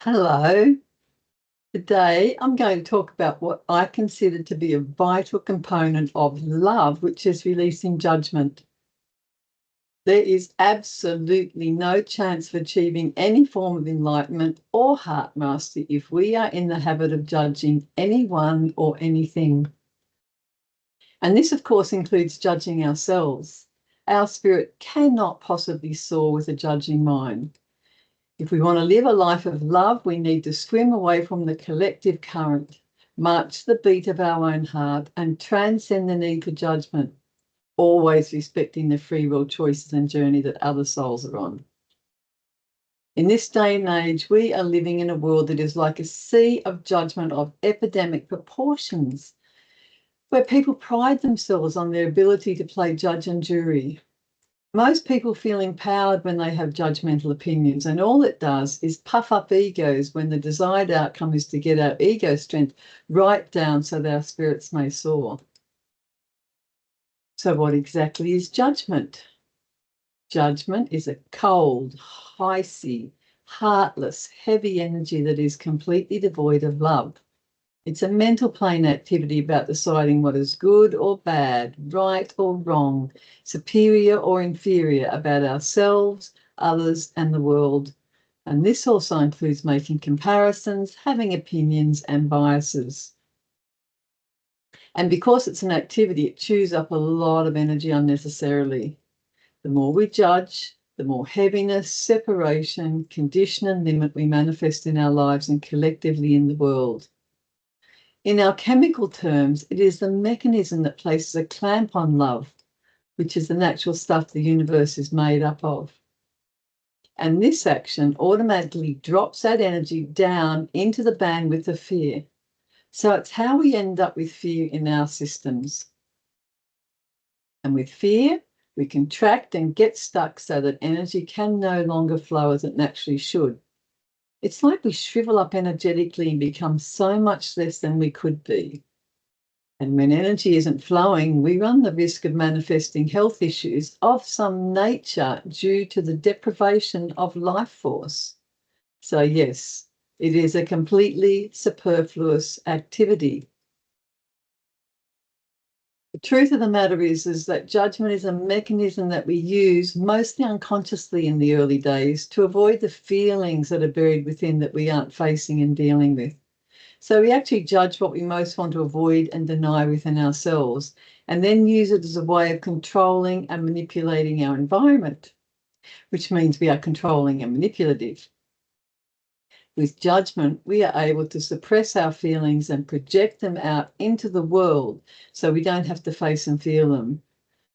Hello. Today I'm going to talk about what I consider to be a vital component of love, which is releasing judgment. There is absolutely no chance of achieving any form of enlightenment or heart mastery if we are in the habit of judging anyone or anything. And this, of course, includes judging ourselves. Our spirit cannot possibly soar with a judging mind. If we want to live a life of love, we need to swim away from the collective current, march to the beat of our own heart, and transcend the need for judgment, always respecting the free will choices and journey that other souls are on. In this day and age, we are living in a world that is like a sea of judgment of epidemic proportions, where people pride themselves on their ability to play judge and jury. Most people feel empowered when they have judgmental opinions, and all it does is puff up egos when the desired outcome is to get our ego strength right down so that our spirits may soar. So what exactly is judgment? Judgment is a cold, icy, heartless, heavy energy that is completely devoid of love. It's a mental plane activity about deciding what is good or bad, right or wrong, superior or inferior about ourselves, others, and the world. And this also includes making comparisons, having opinions, and biases. And because it's an activity, it chews up a lot of energy unnecessarily. The more we judge, the more heaviness, separation, condition, and limit we manifest in our lives and collectively in the world. In our chemical terms, it is the mechanism that places a clamp on love, which is the natural stuff the universe is made up of. And this action automatically drops that energy down into the bandwidth of fear. So it's how we end up with fear in our systems. And with fear, we contract and get stuck so that energy can no longer flow as it naturally should. It's like we shrivel up energetically and become so much less than we could be. And when energy isn't flowing, we run the risk of manifesting health issues of some nature due to the deprivation of life force. So yes, it is a completely superfluous activity. The truth of the matter is that judgment is a mechanism that we use mostly unconsciously in the early days to avoid the feelings that are buried within that we aren't facing and dealing with. So we actually judge what we most want to avoid and deny within ourselves, and then use it as a way of controlling and manipulating our environment, which means we are controlling and manipulative. With judgment, we are able to suppress our feelings and project them out into the world so we don't have to face and feel them.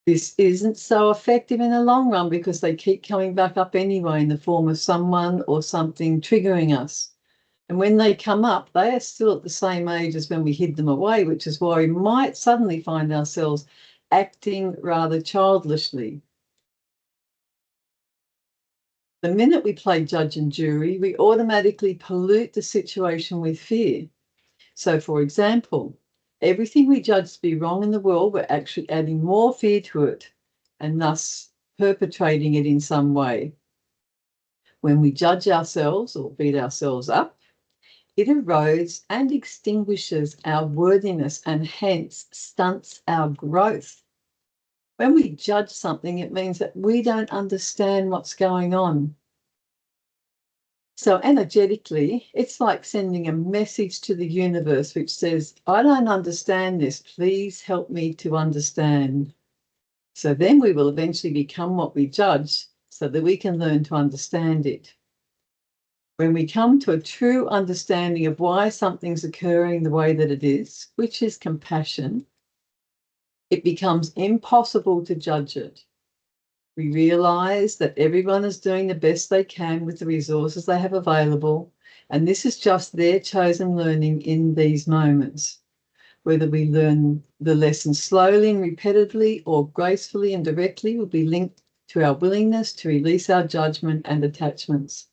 This isn't so effective in the long run because they keep coming back up anyway in the form of someone or something triggering us. And when they come up, they are still at the same age as when we hid them away, which is why we might suddenly find ourselves acting rather childishly. The minute we play judge and jury, we automatically pollute the situation with fear. So, for example, everything we judge to be wrong in the world, we're actually adding more fear to it and thus perpetrating it in some way. When we judge ourselves or beat ourselves up, it erodes and extinguishes our worthiness and hence stunts our growth. When we judge something, it means that we don't understand what's going on. So energetically, it's like sending a message to the universe which says, I don't understand this. Please help me to understand. So then we will eventually become what we judge so that we can learn to understand it. When we come to a true understanding of why something's occurring the way that it is, which is compassion, it becomes impossible to judge it. We realize that everyone is doing the best they can with the resources they have available, and this is just their chosen learning in these moments. Whether we learn the lesson slowly and repetitively or gracefully and directly will be linked to our willingness to release our judgment and attachments.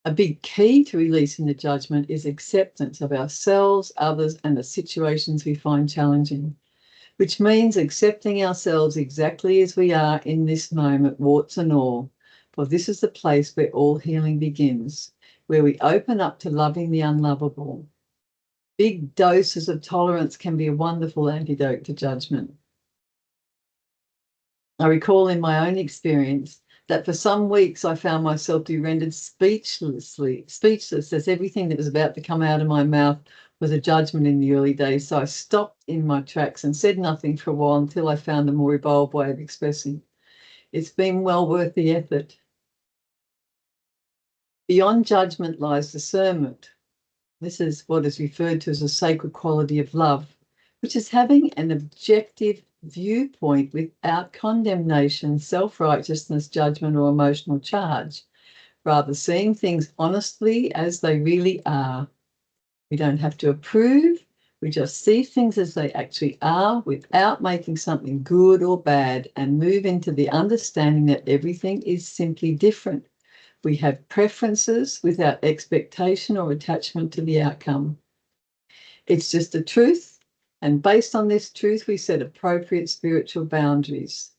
A big key to releasing the judgment is acceptance of ourselves, others, and the situations we find challenging, which means accepting ourselves exactly as we are in this moment, warts and all, For this is the place where all healing begins, where we open up to loving the unlovable. Big doses of tolerance can be a wonderful antidote to judgment. I recall in my own experience that for some weeks I found myself to be rendered speechless as everything that was about to come out of my mouth was a judgment in the early days. So I stopped in my tracks and said nothing for a while until I found a more evolved way of expressing. It's been well worth the effort. Beyond judgment lies discernment. This is what is referred to as a sacred quality of love, which is having an objective viewpoint without condemnation, self-righteousness, judgment, or emotional charge, rather seeing things honestly as they really are. We don't have to approve. We just see things as they actually are without making something good or bad, and move into the understanding that everything is simply different. We have preferences without expectation or attachment to the outcome. It's just a truth, and based on this truth, we set appropriate spiritual boundaries.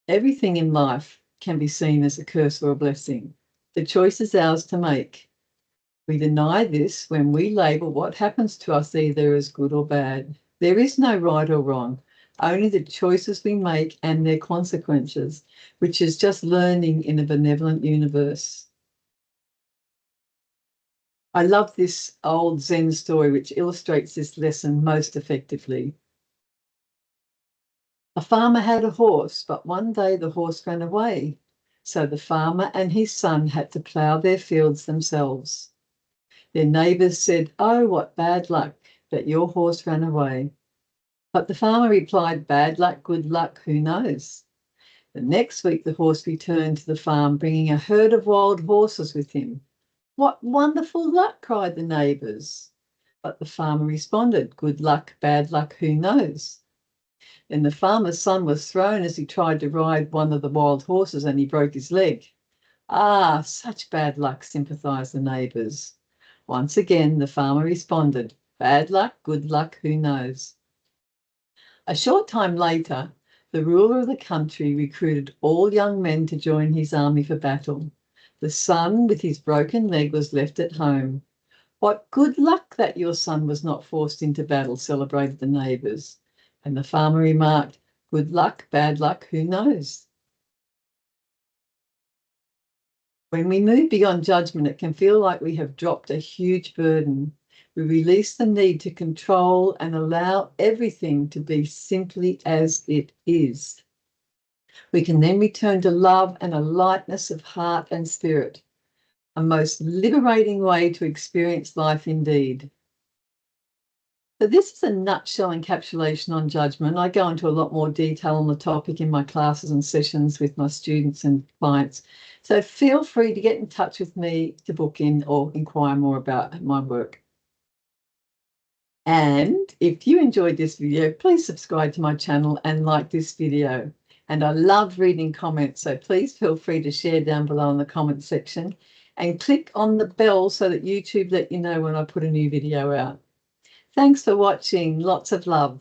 Everything in life can be seen as a curse or a blessing. The choice is ours to make. We deny this when we label what happens to us either as good or bad. There is no right or wrong, only the choices we make and their consequences, which is just learning in a benevolent universe. I love this old Zen story which illustrates this lesson most effectively. A farmer had a horse, but one day the horse ran away. So the farmer and his son had to plough their fields themselves. Their neighbours said, "Oh, what bad luck that your horse ran away." But the farmer replied, "Bad luck, good luck, who knows?" The next week the horse returned to the farm, bringing a herd of wild horses with him. "What wonderful luck!" cried the neighbours. But the farmer responded, "Good luck, bad luck, who knows?" Then the farmer's son was thrown as he tried to ride one of the wild horses, and he broke his leg. "Ah, such bad luck," sympathised the neighbours. Once again the farmer responded, "Bad luck, good luck, who knows?" A short time later, the ruler of the country recruited all young men to join his army for battle. The son with his broken leg was left at home. "What good luck that your son was not forced into battle," celebrated the neighbours. And the farmer remarked, "Good luck, bad luck, who knows?" When we move beyond judgment, it can feel like we have dropped a huge burden. We release the need to control and allow everything to be simply as it is. We can then return to love and a lightness of heart and spirit, a most liberating way to experience life indeed. So this is a nutshell encapsulation on judgment. I go into a lot more detail on the topic in my classes and sessions with my students and clients. So feel free to get in touch with me to book in or inquire more about my work. And if you enjoyed this video, please subscribe to my channel and like this video. And I love reading comments, so please feel free to share down below in the comment section and click on the bell so that YouTube let you know when I put a new video out. Thanks for watching. Lots of love.